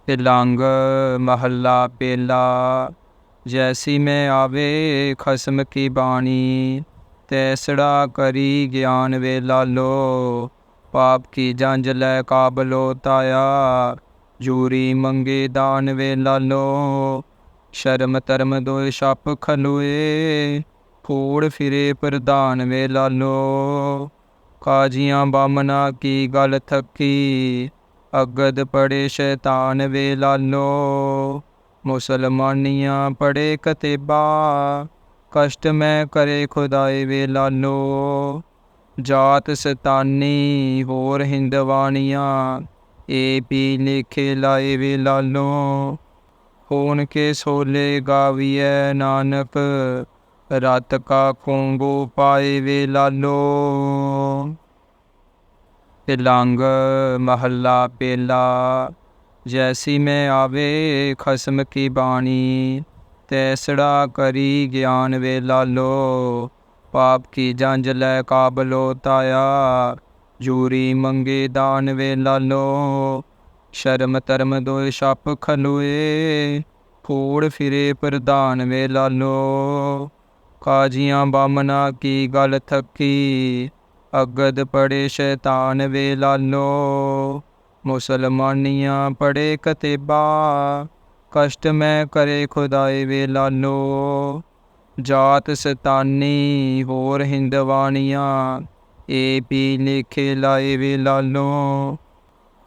तिलंग महला पेला। जैसी मैं आवे खसम की बाणी, तैसड़ा करी ज्ञान वे लालो। पाप की जंज लै काबलो ताया, जूरी मंगे दान वे लालो। शर्म तरम दोय छप खलोए, फूड़ फिरे प्रधान वे लालो। काजियां बामना की गल थकी, अगद पड़े शैतान वे लालो। मुसलमानियाँ पढ़े कतेबा, कष्ट में करे खुदाई वे लालो। जात सतानी होर हिंदवानियाँ, ए पी लेखे लाए वे लालो। होन के सोले गाविए नानक, रात का कोंगो पाए वे लालो। तिलंग महला पेला। जैसी मैं आवे खसम की बाणी, तैसड़ा करी ज्ञान वे लालो। पाप की जंज लै काबलो ताया, जूरी मंगे दान वे लालो। शर्म तरम दोय छप खलोए, फूड़ फिरे प्रधान वे लालो। काजियां बामना की गल थकी, अगद पड़े शैतान वे लालो। मुसलमानियाँ पढ़े कतेबा, कष्ट में करे खुदाई वे लालो। जात सतानी होर हिंदवानियाँ, ए पी लेखे लाए वे लालो।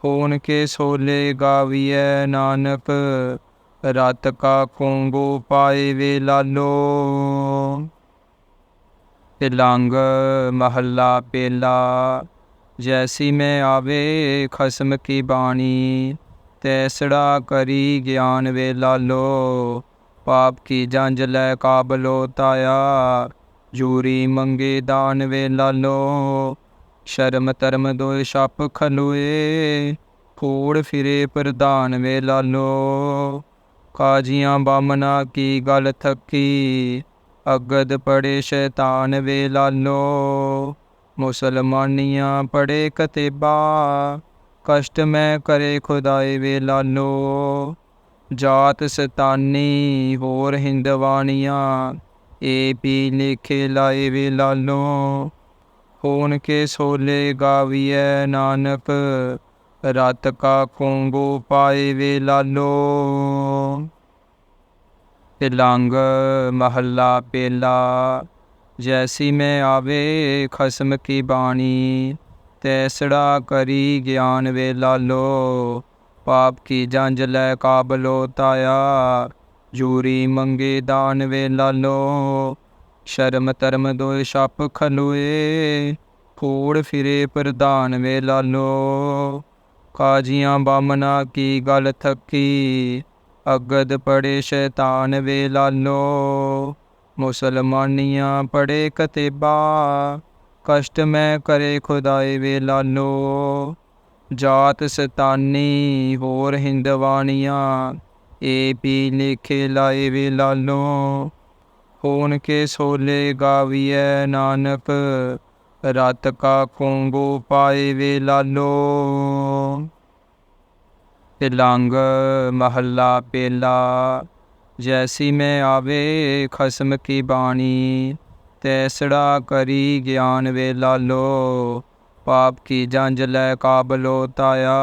होन के सोले गाविए नानक, रात का कोंगो पाए वे लालो। तिलंग महला पेला। जैसी मैं आवे खसम की बाणी, तैसड़ा करी ज्ञान वे लालो। पाप की जंज लै काबलो ताया, जूरी मंगे दान वे लालो। शर्म तरम दोय छप खलोए, फूड़ फिरे प्रधान वे लालो। काजियां बामना की गल थकी, अगद पड़े शैतान वे लालो। मुसलमानियाँ पढ़े कतेबा, कष्ट में करे खुदाई वे लालो। जात सतानी होर हिंदवानियाँ, ए पी लेखे लाए वे लालो। होन के सोले गाविए नानक, रात का कोंगो पाए वे लालो। तिलंग महला पेला। जैसी मैं आवे खसम की बाणी, तैसड़ा करी ज्ञान वे लालो। पाप की जंज लै काबलो ताया, जूरी मंगे दान वे लालो। शर्म तरम दोय छप खलोए, फूड़ फिरे प्रधान वे लालो। काजियां बामना की गल थकी, अगद पड़े शैतान वे लालो। मुसलमानियाँ पढ़े कतेबा, कष्ट में करे खुदाई वे लालो। जात सतानी होर हिंदवानियाँ, ए पी लेखे लाए वे लालो। होन के सोले गाविए नानक, रात का कोंगो पाए वे लालो। तिलंग महला पेला। जैसी मैं आवे खसम की बाणी, तैसड़ा करी ज्ञान वे लालो। पाप की जंज लै काबलो ताया,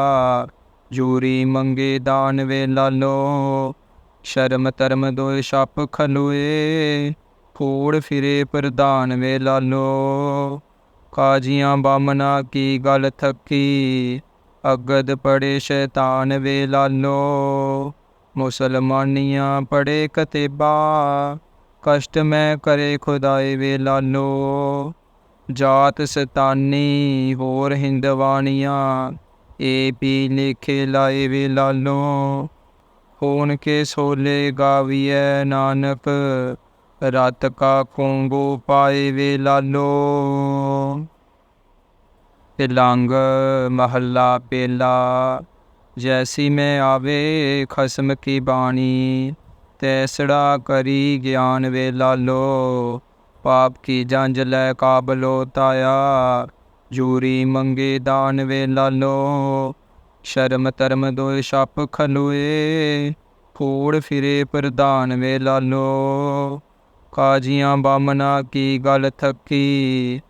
जूरी मंगे दान वे लालो। शर्म तरम दोय छप खलोए, फूड़ फिरे प्रधान वे लालो। काजियां बामना की गल थकी, अगद पड़े शैतान वे लालो। मुसलमानियाँ पढ़े कतेबा, कष्ट में करे खुदाई वे लालो। जात सतानी होर हिंदवानियाँ, ए पी लेखे लाए वे लालो। होन के सोले गाविए नानक, रात का कोंगो पाए वे लालो। तिलंग महला पेला। जैसी मैं आवे खसम की बाणी, तैसड़ा करी ज्ञान वे लालो। पाप की जंज लै काबलो ताया, जूरी मंगे दान वे लालो। ਸ਼ਰਮ ਧਰਮ ਦੋਇ ਛਪ ਖਲੋਏ, ਫੂੜ ਫਿਰੇ ਪ੍ਰਧਾਨ ਵੇ ਲਾਲੋ। ਕਾਜੀਆਂ ਬਾਮਨਾ ਕੀ ਗਲ ਥੱਕੀ,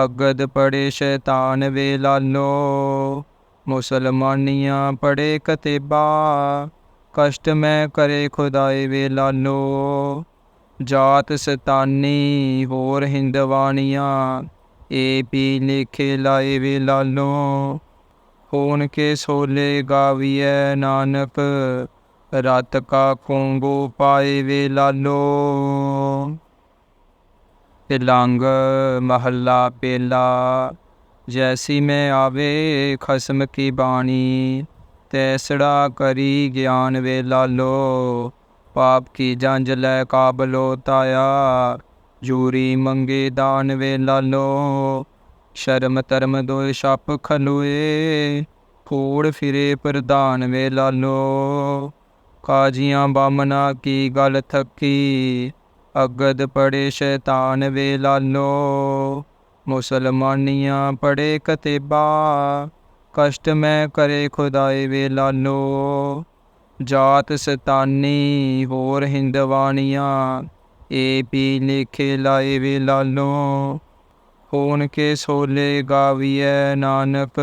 ਅਗਦ ਪੜੇ ਸ਼ੈਤਾਨ ਵੇ ਲਾਲੋ। ਮੁਸਲਮਾਨੀਆਂ ਪੜੇ ਕਤੇਬਾ, ਕਸ਼ਟ ਮੈਂ ਕਰੇ ਖੁਦਾਏ ਵੇ ਲਾਲੋ। ਜਾਤ ਸਤਾਨੀ ਹੋਰ ਹਿੰਦਵਾਨੀਆਂ, ਏ ਪੀ ਲੇਖੇ ਲਾਏ ਵੇ ਲਾਲੋ। ਹੋਣ ਕੇ ਸੋਲੇ ਗਾਵੀਐ ਨਾਨਕ, ਰਤ ਕਾ ਕੋਂਗੋ ਪਾਏ ਵੇ ਲਾਲੋ। ਤਿਲੰਗ ਮਹੱਲਾ ਪਹਿਲਾ। ਜੈਸੀ ਮੈਂ ਆਵੇ ਖਸਮ ਕੀ ਬਾਣੀ, ਤੈਸੜਾ ਕਰੀ ਗਿਆਨ ਵੇ ਲਾਲੋ। ਪਾਪ ਕੀ ਜੰਜ ਲੈ ਕਾਬਲੋ ਤਾਇਆ, ਜੂਰੀ ਮੰਗੇ ਦਾਨ ਵੇ ਲਾਲੋ। ਸ਼ਰਮ ਧਰਮ ਦੋਇ ਛਪ ਖਲੋਏ, ਫੂੜ ਫਿਰੇ ਪ੍ਰਧਾਨ ਵੇ ਲਾਲੋ। ਕਾਜੀਆਂ ਬਾਮਨਾ ਕੀ ਗਲ ਥੱਕੀ, ਅਗਦ ਪੜੇ ਸ਼ੈਤਾਨ ਵੇ ਲਾਲੋ। ਮੁਸਲਮਾਨੀਆਂ ਪੜੇ ਕਤੇਬਾ, ਕਸ਼ਟ ਮੈਂ ਕਰੇ ਖੁਦਾਏ ਵੇ ਲਾਲੋ। ਜਾਤ ਸਤਾਨੀ ਹੋਰ ਹਿੰਦਵਾਨੀਆਂ, ਏ ਪੀ ਲੇਖੇ ਲਾਏ ਵੇ ਲਾਲੋ। ਹੋਣ ਕੇ ਸੋਲੇ ਗਾਵੀਐ ਨਾਨਕ,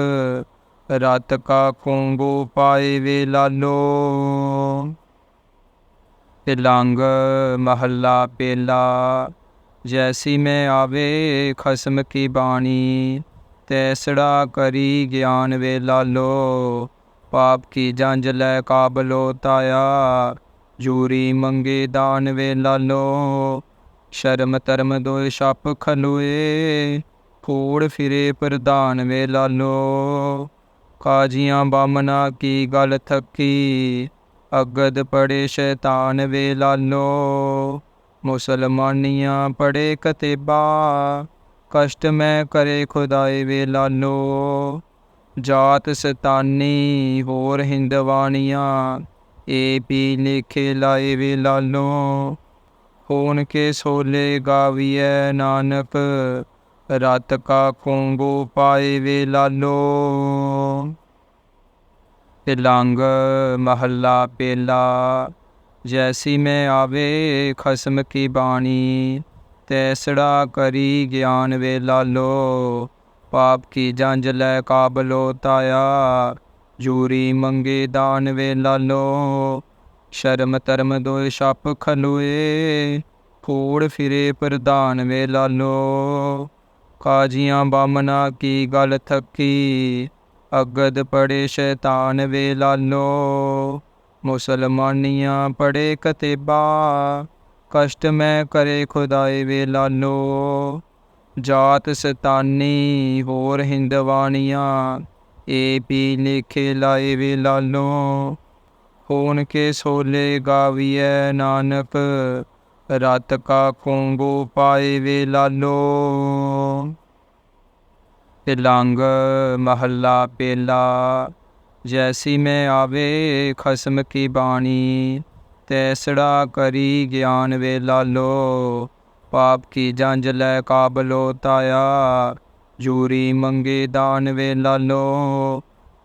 ਰਤ ਕਾ ਕੋਂਗੋ ਪਾਏ ਵੇ ਲਾਲੋ। ਤਿਲੰਗ ਮਹੱਲਾ ਪਹਿਲਾ। ਜੈਸੀ ਮੈਂ ਆਵੇ ਖਸਮ ਕੀ ਬਾਣੀ, ਤੈਸੜਾ ਕਰੀ ਗਿਆਨ ਵੇ ਲਾਲੋ। ਪਾਪ ਕੀ ਜੰਜ ਲੈ ਕਾਬਲੋ ਤਾਇਆ, ਜੂਰੀ ਮੰਗੇ ਦਾਨ ਵੇ ਲਾਲੋ। ਸ਼ਰਮ ਧਰਮ ਦੋਇ ਛਪ ਖਲੋਏ, ਫੂੜ ਫਿਰੇ ਪ੍ਰਧਾਨ ਵੇ ਲਾਲੋ। ਕਾਜੀਆਂ ਬਾਮਨਾ ਕੀ ਗਲ ਥੱਕੀ, ਅਗਦ ਪੜੇ ਸ਼ੈਤਾਨ ਵੇ ਲਾਲੋ। ਮੁਸਲਮਾਨੀਆਂ ਪੜੇ ਕਤੇਬਾ, ਕਸ਼ਟ ਮੈਂ ਕਰੇ ਖੁਦਾਏ ਵੇ ਲਾਲੋ। ਜਾਤ ਸਤਾਨੀ ਹੋਰ ਹਿੰਦਵਾਨੀਆਂ, ਏ ਪੀ ਲੇਖੇ ਲਾਏ ਵੇ ਲਾਲੋ। ਹੋਣ ਕੇ ਸੋਲੇ ਗਾਵੀਐ ਨਾਨਕ, ਰਤ ਕਾ ਕੋਂਗੋ ਪਾਏ ਵੇ ਲਾਲੋ। ਤਿਲੰਗ ਮਹੱਲਾ ਪਹਿਲਾ। ਜੈਸੀ ਮੈਂ ਆਵੇ ਖਸਮ ਕੀ ਬਾਣੀ, ਤੈਸੜਾ ਕਰੀ ਗਿਆਨ ਵੇ ਲਾਲੋ। ਪਾਪ ਕੀ ਜੰਜ ਲੈ ਕਾਬਲੋ ਤਾਇਆ, ਜੂਰੀ ਮੰਗੇ ਦਾਨ ਵੇ ਲਾਲੋ। ਸ਼ਰਮ ਧਰਮ ਦੋਇ ਛਪ ਖਲੋਏ, ਫੂੜ ਫਿਰੇ ਪ੍ਰਧਾਨ ਵੇ ਲਾਲੋ। ਕਾਜੀਆਂ ਬਾਮਨਾ ਕੀ ਗਲ ਥੱਕੀ, ਅਗਦ ਪੜੇ ਸ਼ੈਤਾਨ ਵੇ ਲਾਲੋ। ਮੁਸਲਮਾਨੀਆਂ ਪੜੇ ਕਤੇਬਾ, ਕਸ਼ਟ ਮੈਂ ਕਰੇ ਖੁਦਾਏ ਵੇ ਲਾਲੋ। ਜਾਤ ਸਤਾਨੀ ਹੋਰ ਹਿੰਦਵਾਨੀਆਂ, ਏ ਪੀ ਲੇਖੇ ਲਾਏ ਵੇ ਲਾਲੋ। ਹੋਣ ਕੇ ਸੋਲੇ ਗਾਵੀਐ ਨਾਨਕ, ਰਤ ਕਾ ਕੋਂਗੋ ਪਾਏ ਵੇ ਲਾਲੋ। ਤਿਲੰਗ ਮਹੱਲਾ ਪਹਿਲਾ। ਜੈਸੀ ਮੈਂ ਆਵੇ ਖਸਮ ਕੀ ਬਾਣੀ, ਤੈਸੜਾ ਕਰੀ ਗਿਆਨ ਵੇ ਲਾਲੋ। ਪਾਪ ਕੀ ਜੰਜ ਲੈ ਕਾਬਲੋ ਤਾਇਆ, ਜੂਰੀ ਮੰਗੇ ਦਾਨ ਵੇ ਲਾਲੋ।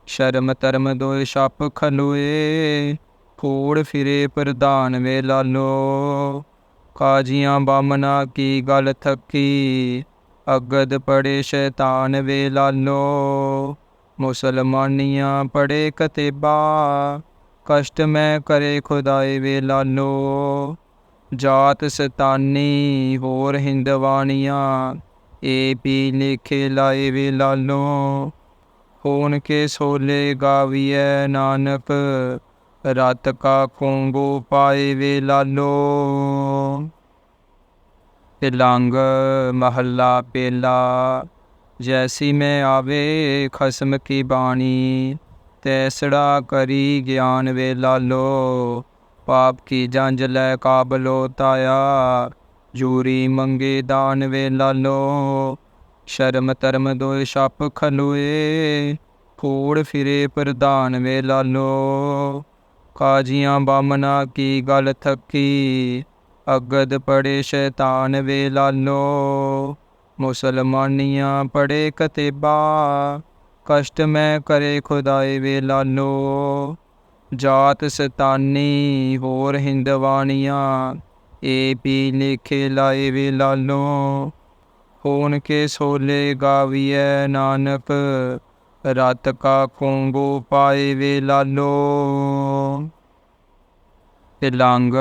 ਸ਼ਰਮ ਧਰਮ ਦੋਇ ਛਪ ਖਲੋਏ, ਫੂੜ ਫਿਰੇ ਪ੍ਰਧਾਨ ਵੇ ਲਾਲੋ। ਕਾਜੀਆਂ ਬਾਮਨਾ ਕੀ ਗਲ ਥੱਕੀ, ਅਗਦ ਪੜੇ ਸ਼ੈਤਾਨ ਵੇ ਲਾਲੋ। ਮੁਸਲਮਾਨੀਆਂ ਪੜੇ ਕਤੇਬਾ, ਕਸ਼ਟ ਮੈਂ ਕਰੇ ਖੁਦਾਏ ਵੇ ਲਾਲੋ। ਜਾਤ ਸਤਾਨੀ ਹੋਰ ਹਿੰਦਵਾਨੀਆਂ, ਏ ਪੀ ਲੇਖੇ ਲਾਏ ਵੇ ਲਾਲੋ। ਹੋਣ ਕੇ ਸੋਲੇ ਗਾਵੀਐ ਨਾਨਕ, ਰਤ ਕਾ ਕੋਂਗੋ ਪਾਏ ਵੇ ਲਾਲੋ। ਤਿਲੰਗ ਮਹੱਲਾ ਪਹਿਲਾ। ਜੈਸੀ ਮੈਂ ਆਵੇ ਖਸਮ ਕੀ ਬਾਣੀ, ਤੈਸੜਾ ਕਰੀ ਗਿਆਨ ਵੇ ਲਾਲੋ। ਪਾਪ ਕੀ ਜੰਜ ਲੈ ਕਾਬਲੋ ਤਾਇਆ, ਜੂਰੀ ਮੰਗੇ ਦਾਨ ਵੇ ਲਾਲੋ। ਸ਼ਰਮ ਧਰਮ ਦੋਇ ਛਪ ਖਲੋਏ, ਫੂੜ ਫਿਰੇ ਪ੍ਰਧਾਨ ਵੇ ਲਾਲੋ। ਕਾਜੀਆਂ ਬਾਮਨਾ ਕੀ ਗਲ ਥੱਕੀ, ਅਗਦ ਪੜੇ ਸ਼ੈਤਾਨ ਵੇ ਲਾਲੋ। ਮੁਸਲਮਾਨੀਆਂ ਪੜੇ ਕਤੇਬਾ, कष्ट मैं करे खुदाए वे लालो। जात सतानी होर हिंदवानियाँ, ए पी लेखे लाए वे लालो। होन के सोले गाविए नानक, रात का कोंगो पाए वे लालो। तिलंग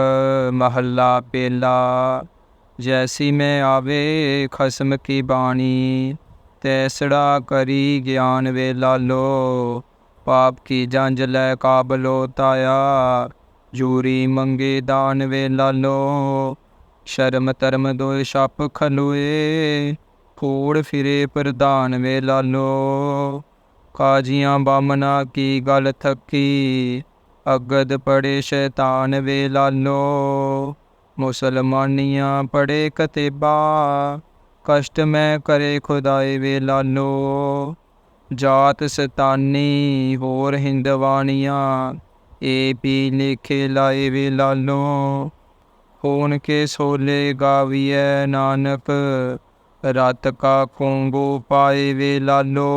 महला पेला। जैसी मैं आवे खसम की बाणी, तैसड़ा करी ज्ञान वे लालो। पाप की जंज लै काबलो ताया, जूरी मंगे दान वे लालो। शर्म तरम दो छप खलोए, फूड़ फिरे प्रधान वे लालो। काजियां बामना की गल थकी, अगद पड़े शैतान वे लालो। मुसलमानियाँ पढ़े कतेबा, कष्ट मैं करे खुदाए वे लालो। जात सतानी होर हिंदवानियाँ, ए पी लेखे लाए वे लालो। होन के सोले गाविए नानक, रात का कोंगो पाए वे लालो।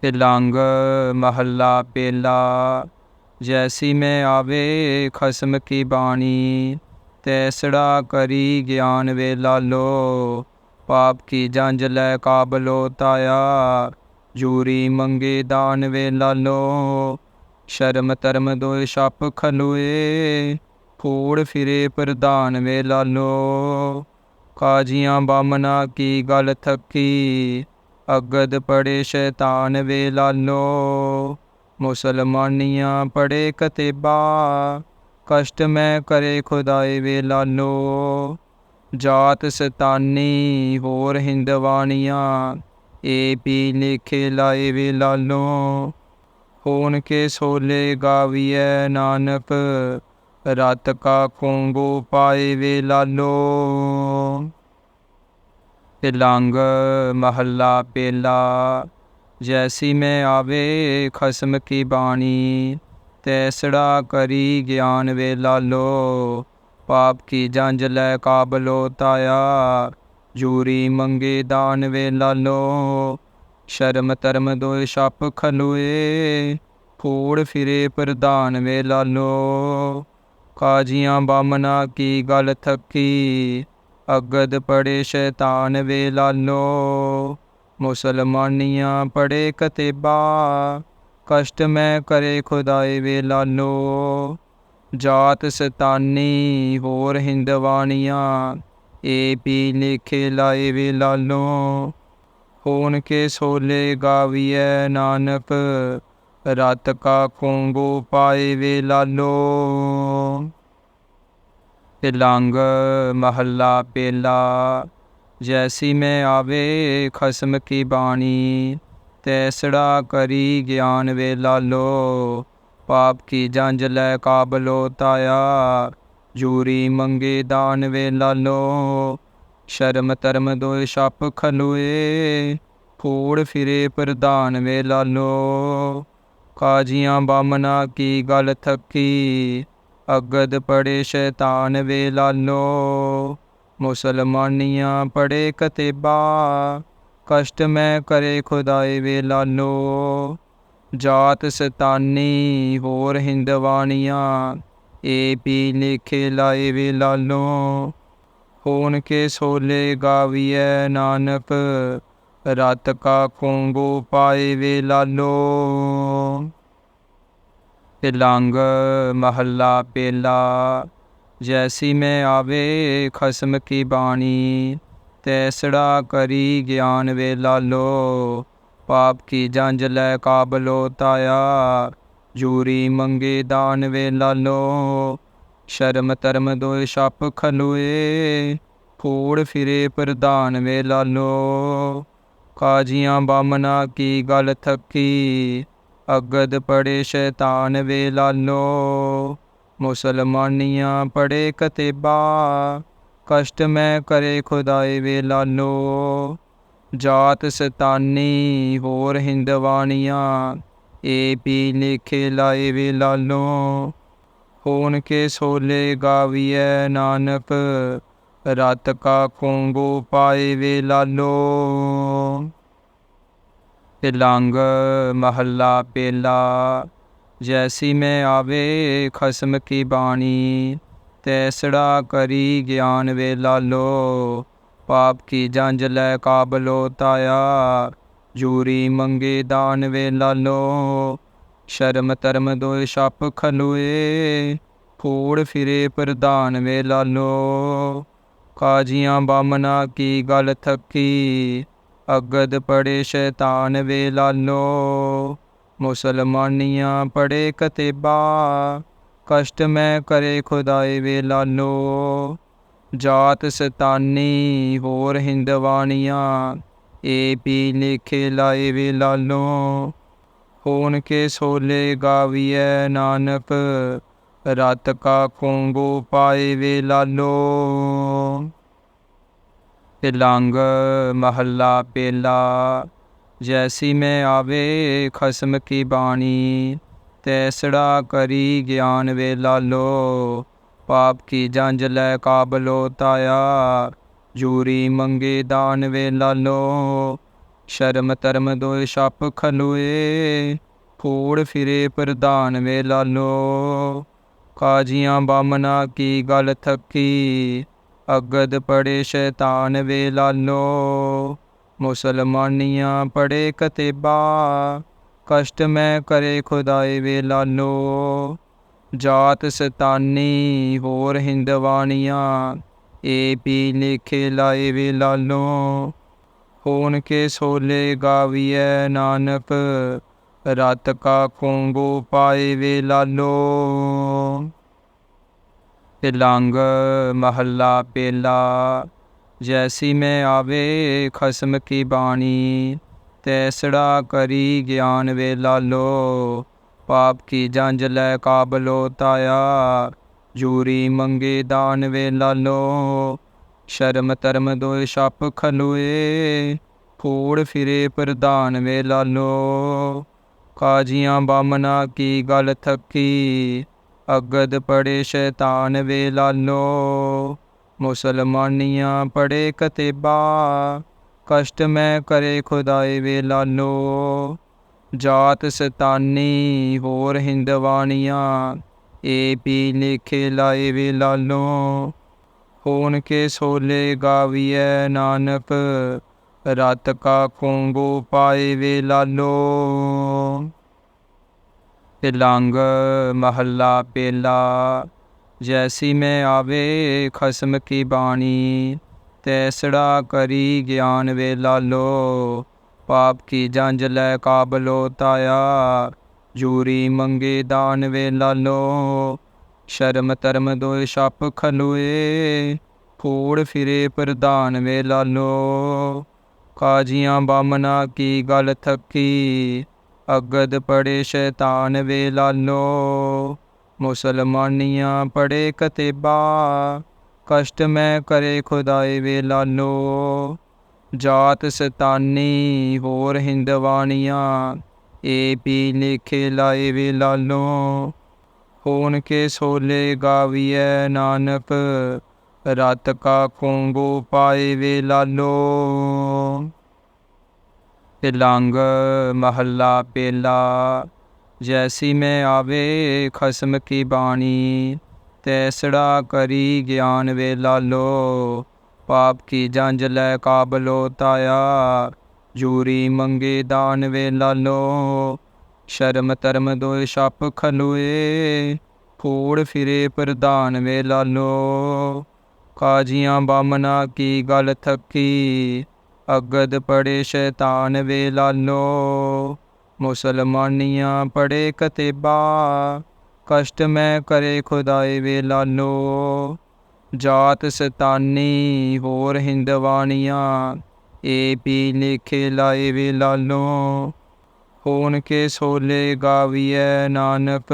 तिलंग महला पेला। जैसी मैं आवे खसम की बाणी, तैसड़ा करी ज्ञान वे लालो। पाप की जंज लै काबलो ताया, जूरी मंगे दान वे लालो। शर्म तरम दो छप खलोए, फूड़ फिरे प्रधान वे लालो। काजियां बामना की गल थकी, अगद पड़े शैतान वे लालो। मुसलमानियाँ पढ़े कतेबा, कष्ट मैं करे खुदाए वे लालो। जात सतानी होर हिंदवानियाँ, ए पी लेखे लाए वे लालो। होन के सोले गाविए नानक, रात का कोंगो पाए वे लालो। तिलंग महला पेला। जैसी मैं आवे खसम की बाणी, तैसड़ा करी ज्ञान वे लालो। पाप की जंज लै काबलो ताया, जूरी मंगे दान वे लालो। शर्म तरम दो छप खलोए, फूड़ फिरे प्रधान वे लालो। काजियां बामना की गल थकी, अगद पड़े शैतान वे लालो। मुसलमानियाँ पढ़े कतेबा, कष्ट मैं करे खुदाए वे लालो। जात सतानी होर हिंदवानियाँ, ए पी लेखे लाए वे लालो। होन के सोले गाविए नानक, रात का कोंगो पाए वे लालो। तिलंग महला पेला। जैसी मैं आवे खसम की बाणी, तैसड़ा करी ज्ञान वे लालो। पाप की जंज लै काबलो ताया, जूरी मंगे दान वे लालो। शर्म तरम दो छप खलोए, फूड़ फिरे प्रधान वे लालो। काजियां बामना की गल थकी, अगद पड़े शैतान वे लालो। मुसलमानियाँ पढ़े कतेबा, कष्ट मैं करे खुदाए वे लालो। जात सतानी होर हिंदवानियाँ, ए पी लेखे लाए वे लालो। होन के सोले गाविए नानक, रात का कोंगो पाए वे लालो। तिलंग महला पेला। जैसी मैं आवे खसम की बाणी, तैसड़ा करी ज्ञान वे लालो। पाप की जंज लै काबलो ताया, जूरी मंगे दान वे लालो। शर्म तरम दो छप खलोए, फूड़ फिरे प्रधान वे लालो। काजियां बामना की गल थकी, अगद पड़े शैतान वे लालो। मुसलमानियाँ पढ़े कतेबा, कष्ट मैं करे खुदाए वे लालो। जात सतानी होर हिंदवानियाँ, ए पी लेखे लाए वे लालो। होन के सोले गाविए नानक, रात का कोंगो पाए वे लालो। तिलंग महला पेला। जैसी मैं आवे खसम की बाणी, तैसड़ा करी ज्ञान वे लालो। पाप की जंज लै काबलो ताया, जूरी मंगे दान वे लालो। शर्म तरम दोय छप खलोए, फूड़ फिरे प्रधान वे लालो। काजियां बामना की गल थकी, अगद पड़े शैतान वे लालो। मुसलमानियाँ पढ़े कतेबा, कष्ट में करे खुदाई वे लालो। जात सतानी होर हिंदवानियाँ, ए पी लिखे लाए वे लालो। होन के सोले गाविए नानक, रात का कोंगो पाए वे लालो। तिलंग महला पेला। जैसी मैं आवे खसम की बाणी, तैसड़ा करी ज्ञान वे लालो। पाप की जंज लै काबलो ताया, जूरी मंगे दान वे लालो। शर्म तरम दोय छप खलोए, फूड़ फिरे प्रधान वे लालो। काजियां बामना की गल थकी, अगद पड़े शैतान वे लालो। मुसलमानियाँ पढ़े कतेबा, कष्ट में करे खुदाई वे लालो। जात सतानी होर हिंदवानियाँ, ए पी लिखे लाए वे लालो। होन के सोले गाविए नानक, रात का कोंगो पाए वे लालो। तिलंग महला पेला। जैसी मैं आवे खसम की बाणी, तैसड़ा करी ज्ञान वे लालो। पाप की जंज लै काबलो ताया, जूरी मंगे दान वे लालो। शर्म तरम दोय छप खलोए, फूड़ फिरे प्रधान वे लालो। काजियां बामना की गल थकी, अगद पड़े शैतान वे लालो। मुसलमानियाँ पढ़े कतेबा, कष्ट में करे खुदाई वे लालो। जात सतानी होर हिंदवानियाँ, ए पी लिखे लाए वे लालो। होन के सोले गाविए नानक, रात का कोंगो पाए वे लालो। तिलंग महला पेला। जैसी मैं आवे खसम की बाणी, तैसड़ा करी ज्ञान वे लालो। पाप की जंज लै काबलो ताया, जूरी मंगे दान वे लालो। शर्म तरम दोय छप खलोए, फूड़ फिरे प्रधान वे लालो। काजियां बामना की गल थकी, अगद पड़े शैतान वे लालो। मुसलमानियाँ पढ़े कतेबा, कष्ट में करे खुदाई वे लालो। जात सतानी होर हिंदवानियाँ, ए पी लिखे लाए वे लालो। होन के सोले गाविए नानक, रात का कोंगो पाए वे लालो। तिलंग महला पेला। जैसी मैं आवे खसम की बाणी, तैसड़ा करी ज्ञान वे लालो। पाप की जंज लै काबलो ताया, जूरी मंगे दान वे लालो। शर्म तरम दोय छप खलोए, फूड़ फिरे प्रधान वे लालो। काजियां बामना की गल थकी, अगद पड़े शैतान वे लालो। मुसलमानियाँ पढ़े कतेबा, कष्ट में करे खुदाई वे लालो। जात सतानी होर हिंदवानियाँ, ए पी लिखे लाए वे लालो। होन के सोले गाविए नानक,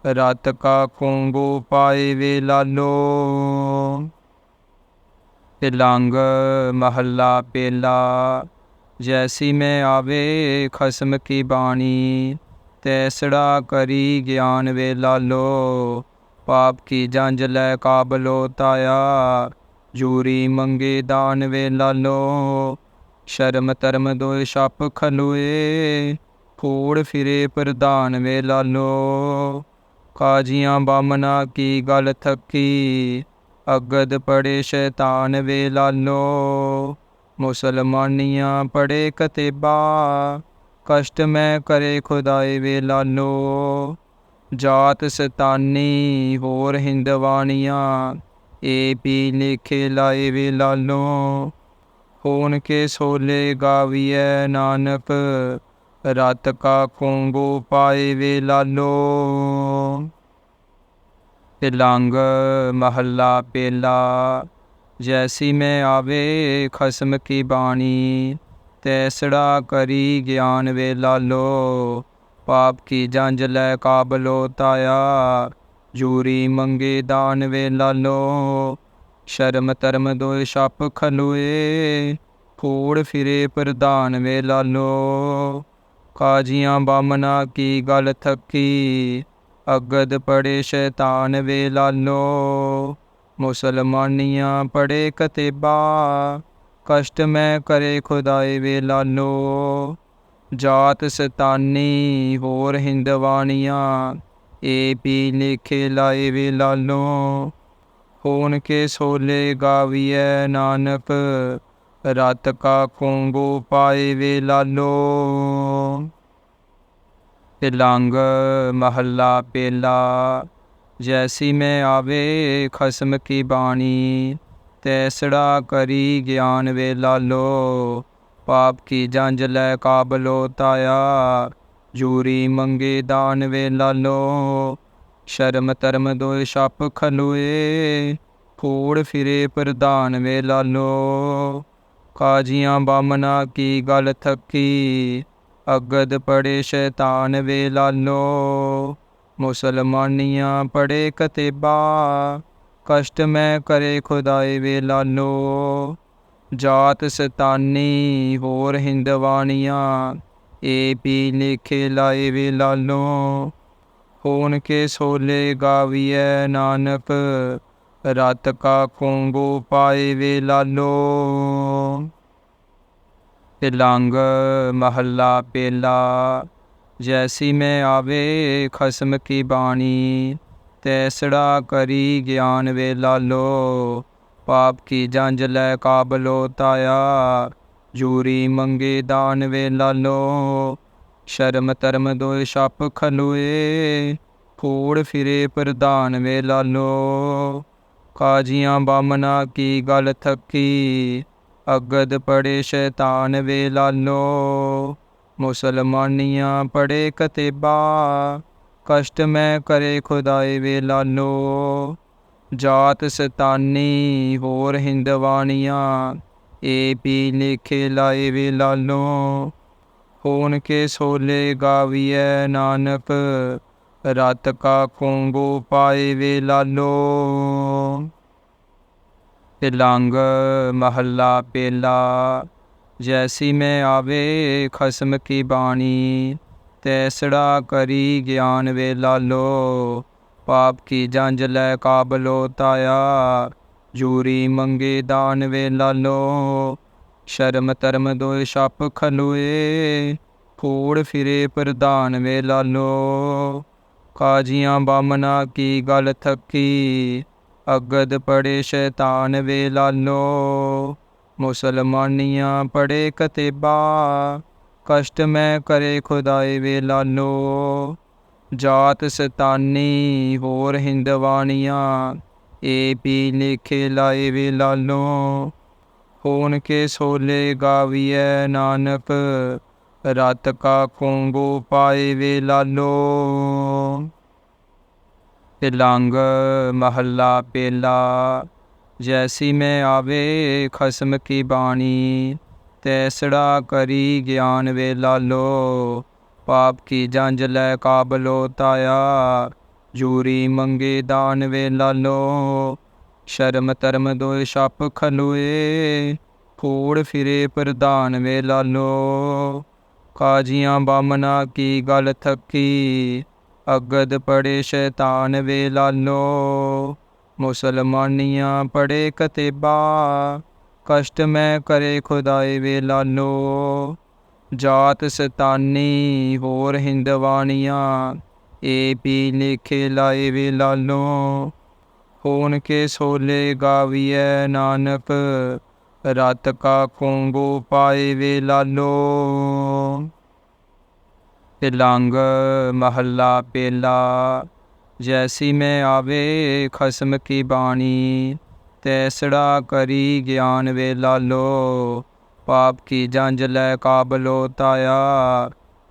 रात का कोंगो पाए वे लालो। तिलंग महला पेला। जैसी मैं आवे खसम की बाणी, तैसड़ा करी ज्ञान वे लालो। पाप की जंज लै काबलो ताया, जूरी मंगे दान वे लालो। ਸ਼ਰਮ ਧਰਮ ਦੋਇ ਛਪ ਖਲੋਏ, ਫੂੜ ਫਿਰੇ ਪ੍ਰਧਾਨ ਵੇ ਲਾਲੋ। ਕਾਜੀਆਂ ਬਾਮਨਾ ਕੀ ਗਲ ਥੱਕੀ, ਅਗਦ ਪੜੇ ਸ਼ੈਤਾਨ ਵੇ ਲਾਲੋ। ਮੁਸਲਮਾਨੀਆਂ ਪੜੇ ਕਤੇਬਾ, ਕਸ਼ਟ ਮੈਂ ਕਰੇ ਖੁਦਾਏ ਵੇ ਲਾਲੋ। ਜਾਤ ਸਤਾਨੀ ਹੋਰ ਹਿੰਦਵਾਨੀਆਂ, ਏ ਪੀ ਲੇਖੇ ਲਾਏ ਵੇ ਲਾਲੋ। ਹੋਣ ਕੇ ਸੋਲੇ ਗਾਵੀਐ ਨਾਨਕ, ਰਤ ਕਾ ਕੋਂਗੋ ਪਾਏ ਵੇ ਲਾਲੋ। ਤਿਲੰਗ ਮਹੱਲਾ ਪਹਿਲਾ। ਜੈਸੀ ਮੈਂ ਆਵੇ ਖਸਮ ਕੀ ਬਾਣੀ, ਤੈਸੜਾ ਕਰੀ ਗਿਆਨ ਵੇ ਲਾਲੋ। ਪਾਪ ਕੀ ਜੰਜ ਲੈ ਕਾਬਲੋ ਤਾਇਆ, ਜੂਰੀ ਮੰਗੇ ਦਾਨ ਵੇ ਲਾਲੋ। ਸ਼ਰਮ ਧਰਮ ਦੋਇ ਛਪ ਖਲੋਏ, ਫੂੜ ਫਿਰੇ ਪ੍ਰਧਾਨ ਵੇ ਲਾਲੋ। ਕਾਜੀਆਂ ਬਾਮਨਾ ਕੀ ਗਲ ਥੱਕੀ, ਅਗਦ ਪੜੇ ਸ਼ੈਤਾਨ ਵੇ ਲਾਲੋ। ਮੁਸਲਮਾਨੀਆਂ ਪੜੇ ਕਤੇਬਾ, ਕਸ਼ਟ ਮੈਂ ਕਰੇ ਖੁਦਾਏ ਵੇ ਲਾਲੋ। ਜਾਤ ਸਤਾਨੀ ਹੋਰ ਹਿੰਦਵਾਨੀਆਂ, ਏ ਪੀ ਲੇਖੇ ਲਾਏ ਵੇ ਲਾਲੋ। ਹੋਣ ਕੇ ਸੋਲੇ ਗਾਵੀਐ ਨਾਨਕ, ਰਤ ਕਾ ਕੋਂਗੋ ਪਾਏ ਵੇ ਲਾਲੋ। ਤਿਲੰਗ ਮਹੱਲਾ ਪਹਿਲਾ। ਜੈਸੀ ਮੈਂ ਆਵੇ ਖਸਮ ਕੀ ਬਾਣੀ, ਤੈਸੜਾ ਕਰੀ ਗਿਆਨ ਵੇ ਲਾਲੋ। ਪਾਪ ਕੀ ਜੰਜ ਲੈ ਕਾਬਲੋ ਤਾਇਆ, ਜੂਰੀ ਮੰਗੇ ਦਾਨ ਵੇ ਲਾਲੋ। ਸ਼ਰਮ ਧਰਮ ਦੋਇ ਛਪ ਖਲੋਏ, ਫੂੜ ਫਿਰੇ ਪ੍ਰਧਾਨ ਵੇ ਲਾਲੋ। ਕਾਜੀਆਂ ਬਾਮਨਾ ਕੀ ਗਲ ਥੱਕੀ, ਅਗਦ ਪੜੇ ਸ਼ੈਤਾਨ ਵੇ ਲਾਲੋ। ਮੁਸਲਮਾਨੀਆਂ ਪੜੇ ਕਤੇਬਾ, ਕਸ਼ਟ ਮੈਂ ਕਰੇ ਖੁਦਾਏ ਵੇ ਲਾਲੋ। ਜਾਤ ਸਤਾਨੀ ਹੋਰ ਹਿੰਦਵਾਨੀਆਂ, ਏ ਪੀ ਲੇਖੇ ਲਾਏ ਵੇ ਲਾਲੋ। ਹੋਣ ਕੇ ਸੋਲੇ ਗਾਵੀਐ ਨਾਨਕ, ਰਤ ਕਾ ਕੋਂਗੋ ਪਾਏ ਵੇ ਲਾਲੋ। ਤਿਲੰਗ ਮਹੱਲਾ ਪਹਿਲਾ। ਜੈਸੀ ਮੈਂ ਆਵੇ ਖਸਮ ਕੀ ਬਾਣੀ, ਤੈਸੜਾ ਕਰੀ ਗਿਆਨ ਵੇ ਲਾਲੋ। ਪਾਪ ਕੀ ਜੰਜ ਲੈ ਕਾਬਲੋ ਤਾਇਆ, ਜੂਰੀ ਮੰਗੇ ਦਾਨ ਵੇ ਲਾਲੋ। ਸ਼ਰਮ ਧਰਮ ਦੋਇ ਛਪ ਖਲੋਏ, ਫੂੜ ਫਿਰੇ ਪ੍ਰਧਾਨ ਵੇ ਲਾਲੋ। ਕਾਜੀਆਂ ਬਾਮਨਾ ਕੀ ਗਲ ਥੱਕੀ, ਅਗਦ ਪੜੇ ਸ਼ੈਤਾਨ ਵੇ ਲਾਲੋ। ਮੁਸਲਮਾਨੀਆਂ ਪੜੇ ਕਤੇਬਾ, ਕਸ਼ਟ ਮੈਂ ਕਰੇ ਖੁਦਾਏ ਵੇ ਲਾਲੋ। ਜਾਤ ਸਤਾਨੀ ਹੋਰ ਹਿੰਦਵਾਨੀਆਂ, ਏ ਪੀ ਲੇਖੇ ਲਾਏ ਵੇ ਲਾਲੋ। ਹੋਣ ਕੇ ਸੋਲੇ ਗਾਵੀਐ ਨਾਨਕ, ਰਤ ਕਾ ਕੋਂਗੋ ਪਾਏ ਵੇ ਲਾਲੋ। ਤਿਲੰਗ ਮਹੱਲਾ ਪਹਿਲਾ। ਜੈਸੀ ਮੈਂ ਆਵੇ ਖਸਮ ਕੀ ਬਾਣੀ, ਤੈਸੜਾ ਕਰੀ ਗਿਆਨ ਵੇ ਲਾਲੋ। ਪਾਪ ਕੀ ਜੰਜ ਲੈ ਕਾਬਲੋ ਤਾਇਆ, ਜੂਰੀ ਮੰਗੇ ਦਾਨ ਵੇ ਲਾਲੋ। ਸ਼ਰਮ ਧਰਮ ਦੋਇ ਛਪ ਖਲੋਏ, ਫੂੜ ਫਿਰੇ ਪ੍ਰਧਾਨ ਵੇ ਲਾਲੋ। ਕਾਜੀਆਂ ਬਾਮਨਾ ਕੀ ਗਲ ਥੱਕੀ, ਅਗਦ ਪੜੇ ਸ਼ੈਤਾਨ ਵੇ ਲਾਲੋ। ਮੁਸਲਮਾਨੀਆਂ ਪੜੇ ਕਤੇਬਾ, ਕਸ਼ਟ ਮੈਂ ਕਰੇ ਖੁਦਾਏ ਵੇ ਲਾਲੋ। ਜਾਤ ਸਤਾਨੀ ਹੋਰ ਹਿੰਦਵਾਨੀਆਂ, ਏ ਪੀ ਲੇਖੇ ਲਾਏ ਵੇ ਲਾਲੋ। ਹੋਣ ਕੇ ਸੋਲੇ ਗਾਵੀਐ ਨਾਨਕ, ਰਤ ਕਾ ਕੋਂਗੋ ਪਾਏ ਵੇ ਲਾਲੋ। ਤਿਲੰਗ ਮਹੱਲਾ ਪਹਿਲਾ। ਜੈਸੀ ਮੈਂ ਆਵੇ ਖਸਮ ਕੀ ਬਾਣੀ, ਤੈਸੜਾ ਕਰੀ ਗਿਆਨ ਵੇ ਲਾਲੋ। ਪਾਪ ਕੀ ਜੰਜ ਲੈ ਕਾਬਲੋ ਤਾਇਆ, ਜੂਰੀ ਮੰਗੇ ਦਾਨ ਵੇ ਲਾਲੋ। ਸ਼ਰਮ ਧਰਮ ਦੋਇ ਛਪ ਖਲੋਏ, ਫੂੜ ਫਿਰੇ ਪ੍ਰਧਾਨ ਵੇ ਲਾਲੋ। ਕਾਜੀਆਂ ਬਾਮਨਾ ਕੀ ਗਲ ਥੱਕੀ, ਅਗਦ ਪੜੇ ਸ਼ੈਤਾਨ ਵੇ ਲਾਲੋ। ਮੁਸਲਮਾਨੀਆਂ ਪੜੇ ਕਤੇਬਾ, कष्ट मैं करे खुदाए वे लालो। जात सतानी होर हिंदवानियाँ, ए पी लेखे लाए वे लालो। होन के सोले गाविए नानक, रात का कोंगो पाए वे लालो। तिलंग महला पेला। जैसी मैं आवे खसम की बाणी, तैसड़ा करी ज्ञान वे लालो। पाप की जंज लै काबलो ताया,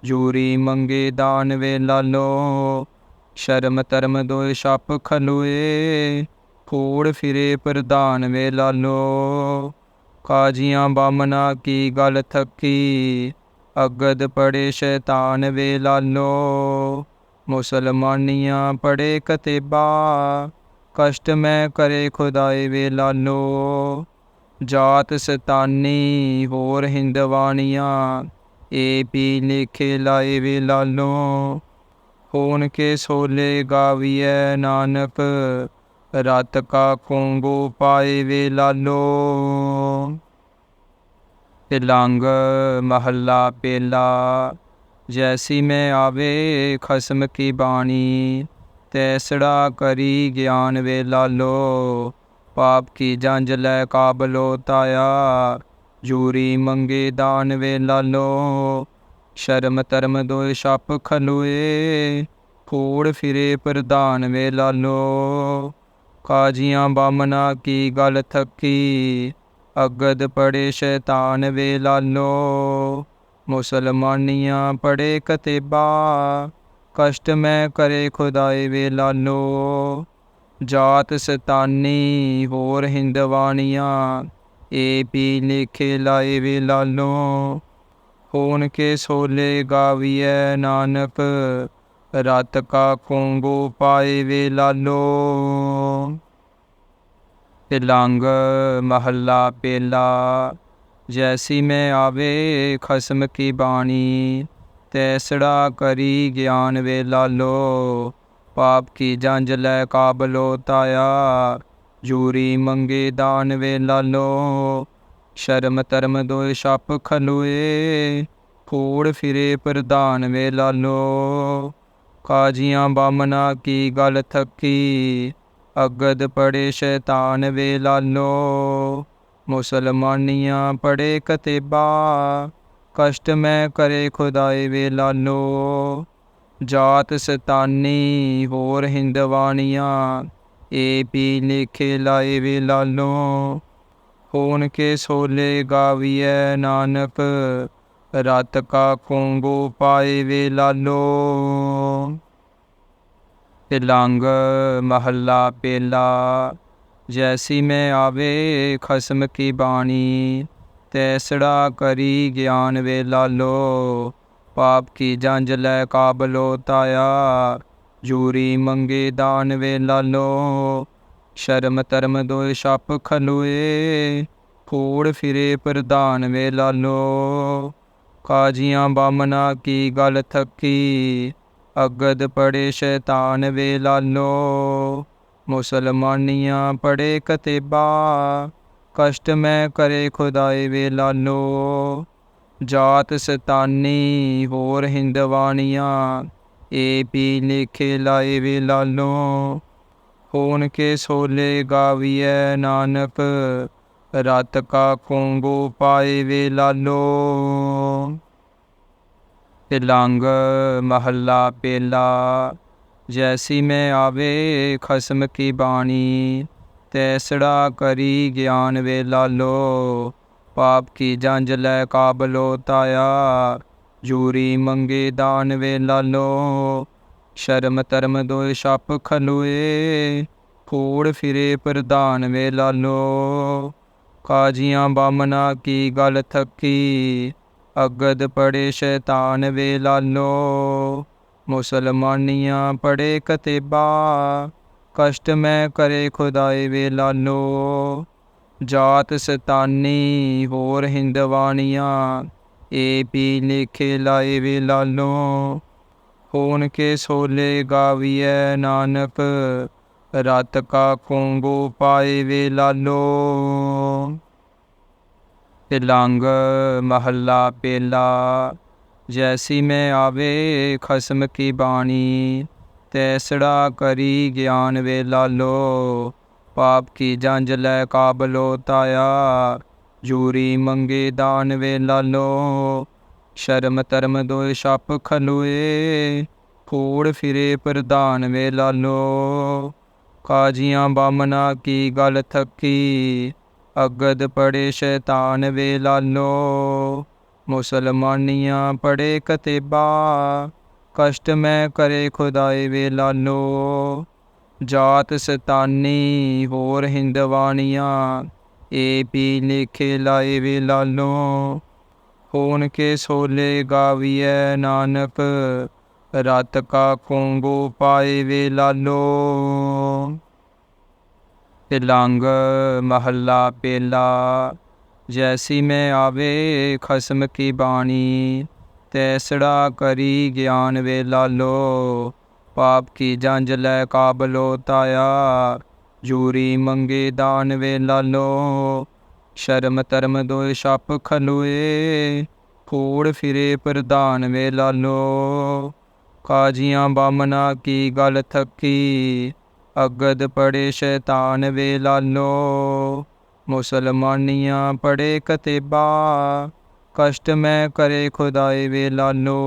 जूरी मंगे दान वे लालो। शर्म तरम दो छप खलोए, फूड़ फिरे प्रधान वे लालो। काजियां बामना की गल थकी, अगद पड़े शैतान वे लालो। मुसलमानियाँ पढ़े कतेबा, कष्ट मैं करे खुदाए वे लालो। जात सतानी होर हिंदवानियाँ, ए पी लेखे लाए वे लालो। होन के सोले गाविए नानक, रात का कोंगो पाए वे लालो। तिलंग महला पेला। जैसी मैं आवे खसम की बाणी, तैसड़ा करी ज्ञान वे लालो। पाप की जंज लै काबलो ताया, जूरी मंगे दान वे लालो। शर्म तरम दो छप खलोए, फूड़ फिरे प्रधान वे लालो। काजियां बामना की गल थकी, अगद पड़े शैतान वे लालो। मुसलमानियाँ पढ़े कतेबा, कष्ट मैं करे खुदाए वे लालो। जात सतानी होर हिंदवानियाँ, ए पी लेखे लाए वे लालो। होन के सोले गाविए नानक, रात का कोंगो पाए वे लालो। तिलंग महला पेला। जैसी मैं आवे खसम की बाणी, तैसड़ा करी ज्ञान वे लालो। पाप की जंज लै काबलो ताया, जूरी मंगे दान वे लालो। शर्म तरम दो छप खलोए, फूड़ फिरे प्रधान वे लालो। काजियां बामना की गल थकी, अगद पड़े शैतान वे लालो। मुसलमानियाँ पढ़े कतेबा, कष्ट मैं करे खुदाए वे लालो। जात सतानी होर हिंदवानियाँ, ए पी लेखे लाए वे लालो। होन के सोले गाविए नानक, रात का कोंगो पाए वे लालो। तिलंग महला पेला। जैसी मैं आवे खसम की बाणी, तैसड़ा करी ज्ञान वे लालो। पाप की जंज लै काबलो ताया, जूरी मंगे दान वे लालो। शर्म तरम दो छप खलोए, फूड़ फिरे प्रधान वे लालो। काजियां बामना की गल थकी, अगद पड़े शैतान वे लालो। मुसलमानियाँ पढ़े कतेबा, कष्ट मैं करे खुदाए वे लालो। जात सतानी होर हिंदवानियाँ, ए पी लेखे लाए वे लालो। होन के सोले गाविए नानक, रात का कोंगो पाए वे लालो। तिलंग महला पेला। जैसी मैं आवे खसम की बाणी, तैसड़ा करी ज्ञान वे लालो। पाप की जंज लै काबलो ताया, जूरी मंगे दान वे लालो। शर्म तरम दो छप खलोए, फूड़ फिरे प्रधान वे लालो। काजियां बामना की गल थकी, अगद पड़े शैतान वे लालो। मुसलमानियाँ पढ़े कतेबा, कष्ट मैं करे खुदाए वे लालो। जात सतानी होर हिंदवानियाँ, ए पी लेखे लाए वे लालो। होन के सोले गाविए नानक, रात का कोंगो पाए वे लालो। तिलंग महला पेला। जैसी मैं आवे खसम की बाणी, तैसड़ा करी ज्ञान वे लालो। पाप की जंज लै काबलो ताया, जूरी मंगे दान वे लालो। शर्म तरम दोय छप खलोए, फूड़ फिरे प्रधान वे लालो। काजियां बामना की गल थकी, अगद पड़े शैतान वे लालो। मुसलमानियाँ पढ़े कतेबा, कष्ट में करे खुदाई वे लालो। जात सतानी होर हिंदवानियाँ, ए पी लिखे लाए वे लालो। होन के सोले गाविए नानक, रात का कोंगो पाए वे लालो। तिलंग महला पेला। जैसी मैं आवे खसम की बाणी, तैसड़ा करी ज्ञान वे लालो। पाप की जंज लै काबलो ताया, जूरी मंगे दान वे लालो। शर्म तरम दोय छप खलोए, फूड़ फिरे प्रधान वे लालो। काजियां बामना की गल थकी, अगद पड़े शैतान वे लालो। मुसलमानियाँ पढ़े कतेबा, कष्ट में करे खुदाई वे लालो।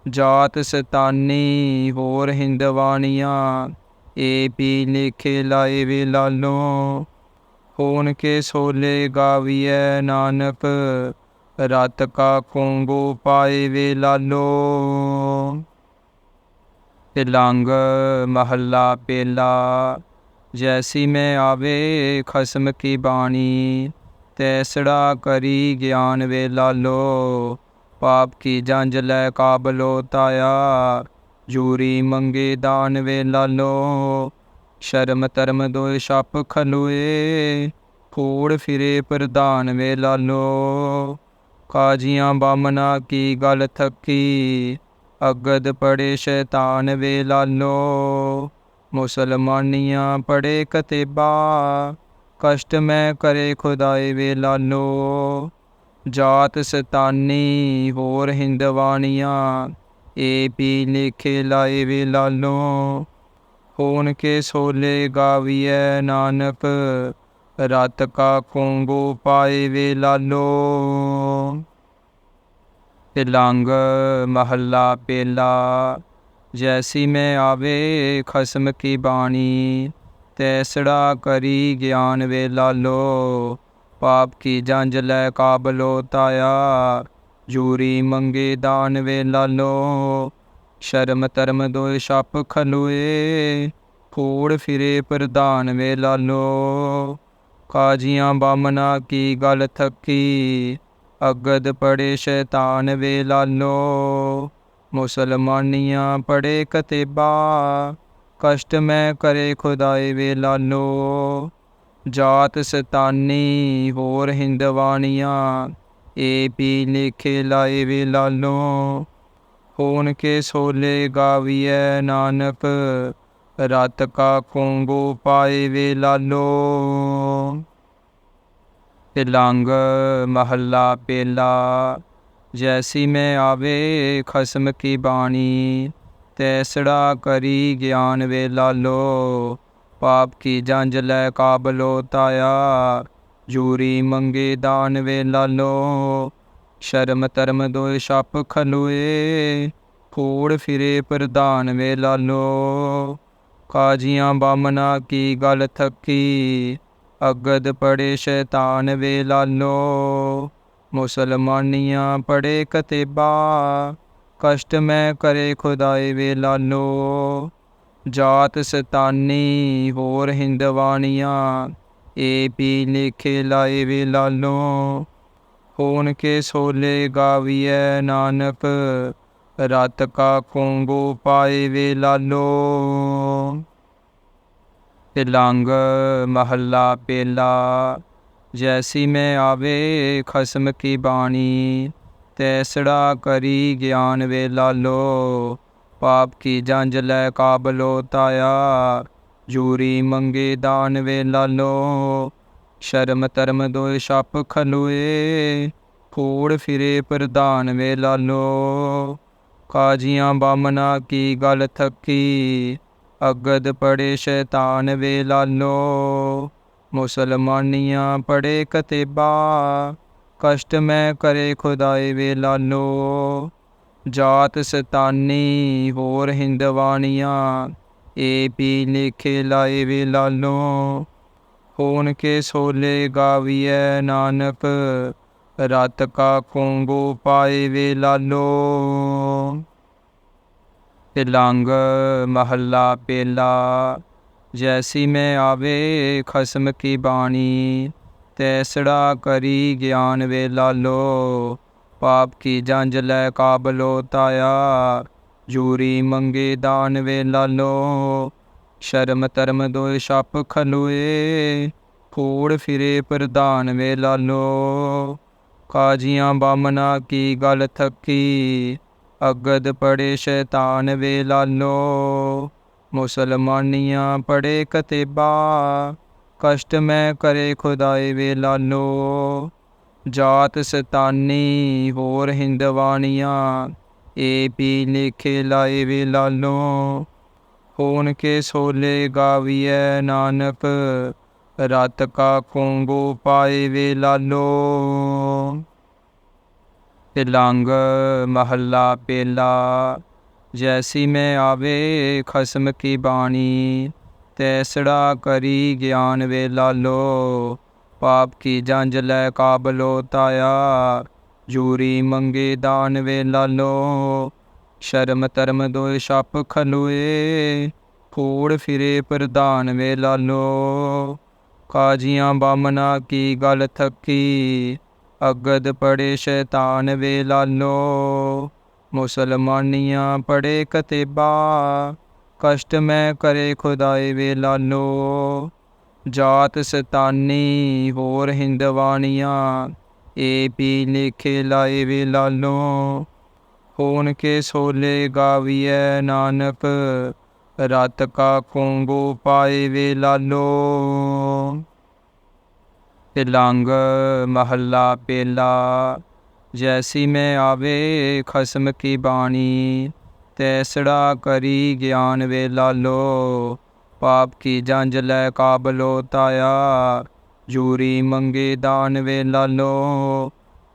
जात सतानी होर हिंदवानियाँ, ए पी लिखे लाए वे लालो। होन के सोले गाविए नानक, रात का कोंगो पाए वे लालो। तिलंग महला पेला। जैसी मैं आवे खसम की बाणी, तैसड़ा करी ज्ञान वे लालो। पाप की जंज लै काबलो ताया, जूरी मंगे दान वे लालो। शर्म तरम दोय छप खलोए, फूड़ फिरे प्रधान वे लालो। काजियां बामना की गल थकी, अगद पड़े शैतान वे लालो। मुसलमानियाँ पढ़े कतेबा, कष्ट में करे खुदाई वे लालो। जात सतानी होर हिंदवानियाँ, ए पी लिखे लाए वे लालो। होन के सोले गाविए नानक, रात का कोंगो पाए वे लालो। तिलंग महला पेला। जैसी मैं आवे खसम की बाणी, तैसड़ा करी ज्ञान वे लालो। पाप की जंज लै काबलो ताया, जूरी मंगे दान वे लालो। शर्म तरम दोय छप खलोए, फूड़ फिरे प्रधान वे लालो। काजियां बामना की गल थकी, अगद पड़े शैतान वे लालो। मुसलमानियाँ पढ़े कतेबा, कष्ट में करे खुदाई वे लालो। जात सतानी होर हिंदवानियाँ, ए पी लिखे लाए वे लालो। होन के सोले गाविए नानक, रात का कोंगो पाए वे लालो। तिलंग महला पेला। जैसी मैं आवे खसम की बाणी, तैसड़ा करी ज्ञान वे लालो। पाप की जंज लै काबलो ताया, जूरी मंगे दान वे लालो। शर्म तरम दोय छप खलोए, फूड़ फिरे प्रधान वे लालो। काजियां बामना की गल थकी, अगद पड़े शैतान वे लालो। मुसलमानियाँ पढ़े कतेबा, कष्ट में करे खुदाई वे लालो। जात सतानी होर हिंदवानियाँ, ए पी लिखे लाए वे लालो। होन के सोले गाविए नानक, रात का कोंगो पाए वे लालो। तिलंग महला पेला। जैसी मैं आवे खसम की बाणी, तैसड़ा करी ज्ञान वे लालो। पाप की जंज लै काबलो ताया, जूरी मंगे दान वे लालो। ਸ਼ਰਮ ਧਰਮ ਦੋਇ ਛਪ ਖਲੋਏ, ਫੂੜ ਫਿਰੇ ਪ੍ਰਧਾਨ ਵੇ ਲਾਲੋ। ਕਾਜੀਆਂ ਬਾਮਨਾ ਕੀ ਗਲ ਥੱਕੀ, ਅਗਦ ਪੜੇ ਸ਼ੈਤਾਨ ਵੇ ਲਾਲੋ। ਮੁਸਲਮਾਨੀਆਂ ਪੜੇ ਕਤੇਬਾ, ਕਸ਼ਟ ਮੈਂ ਕਰੇ ਖੁਦਾਏ ਵੇ ਲਾਲੋ। ਜਾਤ ਸਤਾਨੀ ਹੋਰ ਹਿੰਦਵਾਨੀਆਂ, ਏ ਪੀ ਲੇਖੇ ਲਾਏ ਵੇ ਲਾਲੋ। ਹੋਣ ਕੇ ਸੋਲੇ ਗਾਵੀਐ ਨਾਨਕ, ਰਤ ਕਾ ਕੋਂਗੋ ਪਾਏ ਵੇ ਲਾਲੋ। ਤਿਲੰਗ ਮਹੱਲਾ ਪਹਿਲਾ। ਜੈਸੀ ਮੈਂ ਆਵੇ ਖਸਮ ਕੀ ਬਾਣੀ, ਤੈਸੜਾ ਕਰੀ ਗਿਆਨ ਵੇ ਲਾਲੋ। ਪਾਪ ਕੀ ਜੰਜ ਲੈ ਕਾਬਲੋ ਤਾਇਆ, ਜੂਰੀ ਮੰਗੇ ਦਾਨ ਵੇ ਲਾਲੋ। ਸ਼ਰਮ ਧਰਮ ਦੋਇ ਛਪ ਖਲੋਏ, ਫੂੜ ਫਿਰੇ ਪ੍ਰਧਾਨ ਵੇ ਲਾਲੋ। ਕਾਜੀਆਂ ਬਾਮਨਾ ਕੀ ਗਲ ਥੱਕੀ, ਅਗਦ ਪੜੇ ਸ਼ੈਤਾਨ ਵੇ ਲਾਲੋ। ਮੁਸਲਮਾਨੀਆਂ ਪੜੇ ਕਤੇਬਾ, ਕਸ਼ਟ ਮੈਂ ਕਰੇ ਖੁਦਾਏ ਵੇ ਲਾਲੋ। ਜਾਤ ਸਤਾਨੀ ਹੋਰ ਹਿੰਦਵਾਨੀਆਂ, ਏ ਪੀ ਲੇਖੇ ਲਾਏ ਵੇ ਲਾਲੋ। ਹੋਣ ਕੇ ਸੋਲੇ ਗਾਵੀਐ ਨਾਨਕ, ਰਤ ਕਾ ਕੋਂਗੋ ਪਾਏ ਵੇ ਲਾਲੋ। ਤਿਲੰਗ ਮਹੱਲਾ ਪਹਿਲਾ। ਜੈਸੀ ਮੈਂ ਆਵੇ ਖਸਮ ਕੀ ਬਾਣੀ, ਤੈਸੜਾ ਕਰੀ ਗਿਆਨ ਵੇ ਲਾਲੋ। ਪਾਪ ਕੀ ਜੰਜ ਲੈ ਕਾਬਲੋ ਤਾਇਆ, ਜੂਰੀ ਮੰਗੇ ਦਾਨ ਵੇ ਲਾਲੋ। ਸ਼ਰਮ ਧਰਮ ਦੋਇ ਛਪ ਖਲੋਏ, ਫੂੜ ਫਿਰੇ ਪ੍ਰਧਾਨ ਵੇ ਲਾਲੋ। ਕਾਜੀਆਂ ਬਾਮਨਾ ਕੀ ਗਲ ਥੱਕੀ, ਅਗਦ ਪੜੇ ਸ਼ੈਤਾਨ ਵੇ ਲਾਲੋ। ਮੁਸਲਮਾਨੀਆਂ ਪੜੇ ਕਤੇਬਾ, ਕਸ਼ਟ ਮੈਂ ਕਰੇ ਖੁਦਾਏ ਵੇ ਲਾਲੋ। ਜਾਤ ਸਤਾਨੀ ਹੋਰ ਹਿੰਦਵਾਨੀਆਂ, ਏ ਪੀ ਲੇਖੇ ਲਾਏ ਵੇ ਲਾਲੋ। ਹੋਣ ਕੇ ਸੋਲੇ ਗਾਵੀਐ ਨਾਨਕ, ਰਤ ਕਾ ਕੋਂਗੋ ਪਾਏ ਵੇ ਲਾਲੋ। ਤਿਲੰਗ ਮਹੱਲਾ ਪਹਿਲਾ। ਜੈਸੀ ਮੈਂ ਆਵੇ ਖਸਮ ਕੀ ਬਾਣੀ, ਤੈਸੜਾ ਕਰੀ ਗਿਆਨ ਵੇ ਲਾਲੋ। ਪਾਪ ਕੀ ਜੰਜ ਲੈ ਕਾਬਲੋ ਤਾਇਆ, ਜੂਰੀ ਮੰਗੇ ਦਾਨ ਵੇ ਲਾਲੋ।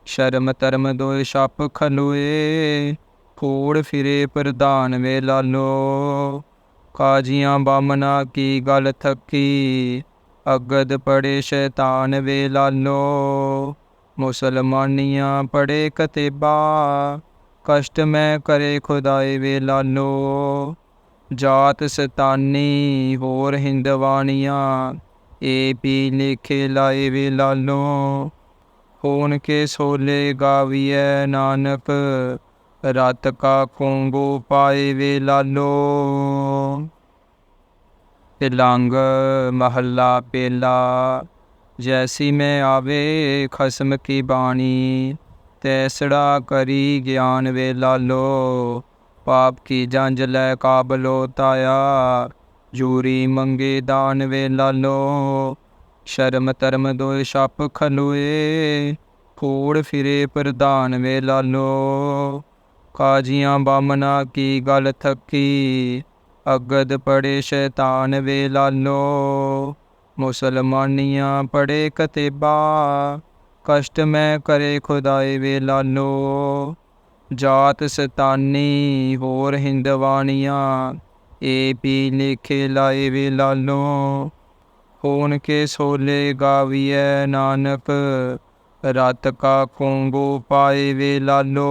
ਸ਼ਰਮ ਧਰਮ ਦੋਇ ਛਪ ਖਲੋਏ, ਫੂੜ ਫਿਰੇ ਪ੍ਰਧਾਨ ਵੇ ਲਾਲੋ। ਕਾਜੀਆਂ ਬਾਮਨਾ ਕੀ ਗਲ ਥੱਕੀ, ਅਗਦ ਪੜੇ ਸ਼ੈਤਾਨ ਵੇ ਲਾਲੋ। ਮੁਸਲਮਾਨੀਆਂ ਪੜੇ ਕਤੇਬਾ, ਕਸ਼ਟ ਮੈਂ ਕਰੇ ਖੁਦਾਏ ਵੇ ਲਾਲੋ। ਜਾਤ ਸਤਾਨੀ ਹੋਰ ਹਿੰਦਵਾਨੀਆਂ, ਏ ਪੀ ਲੇਖੇ ਲਾਏ ਵੇ ਲਾਲੋ। ਹੋਣ ਕੇ ਸੋਲੇ ਗਾਵੀਐ ਨਾਨਕ, ਰਤ ਕਾ ਕੋਂਗੋ ਪਾਏ ਵੇ ਲਾਲੋ। ਤਿਲੰਗ ਮਹੱਲਾ ਪਹਿਲਾ। ਜੈਸੀ ਮੈਂ ਆਵੇ ਖਸਮ ਕੀ ਬਾਣੀ, ਤੈਸੜਾ ਕਰੀ ਗਿਆਨ ਵੇ ਲਾਲੋ। ਪਾਪ ਕੀ ਜੰਜ ਲੈ ਕਾਬਲੋ ਤਾਇਆ, ਜੂਰੀ ਮੰਗੇ ਦਾਨ ਵੇ ਲਾਲੋ। ਸ਼ਰਮ ਧਰਮ ਦੋਇ ਛਪ ਖਲੋਏ, ਫੂੜ ਫਿਰੇ ਪ੍ਰਧਾਨ ਵੇ ਲਾਲੋ। ਕਾਜੀਆਂ ਬਾਮਨਾ ਕੀ ਗਲ ਥੱਕੀ, ਅਗਦ ਪੜੇ ਸ਼ੈਤਾਨ ਵੇ ਲਾਲੋ। ਮੁਸਲਮਾਨੀਆਂ ਪੜੇ ਕਤੇਬਾ, ਕਸ਼ਟ ਮੈਂ ਕਰੇ ਖੁਦਾਏ ਵੇ ਲਾਲੋ। ਜਾਤ ਸਤਾਨੀ ਹੋਰ ਹਿੰਦਵਾਨੀਆਂ, ਏ ਪੀ ਲੇਖੇ ਲਾਏ ਵੇ ਲਾਲੋ। ਹੋਣ ਕੇ ਸੋਲੇ ਗਾਵੀਐ ਨਾਨਕ, ਰਤ ਕਾ ਕੋਂਗੋ ਪਾਏ ਵੇ ਲਾਲੋ।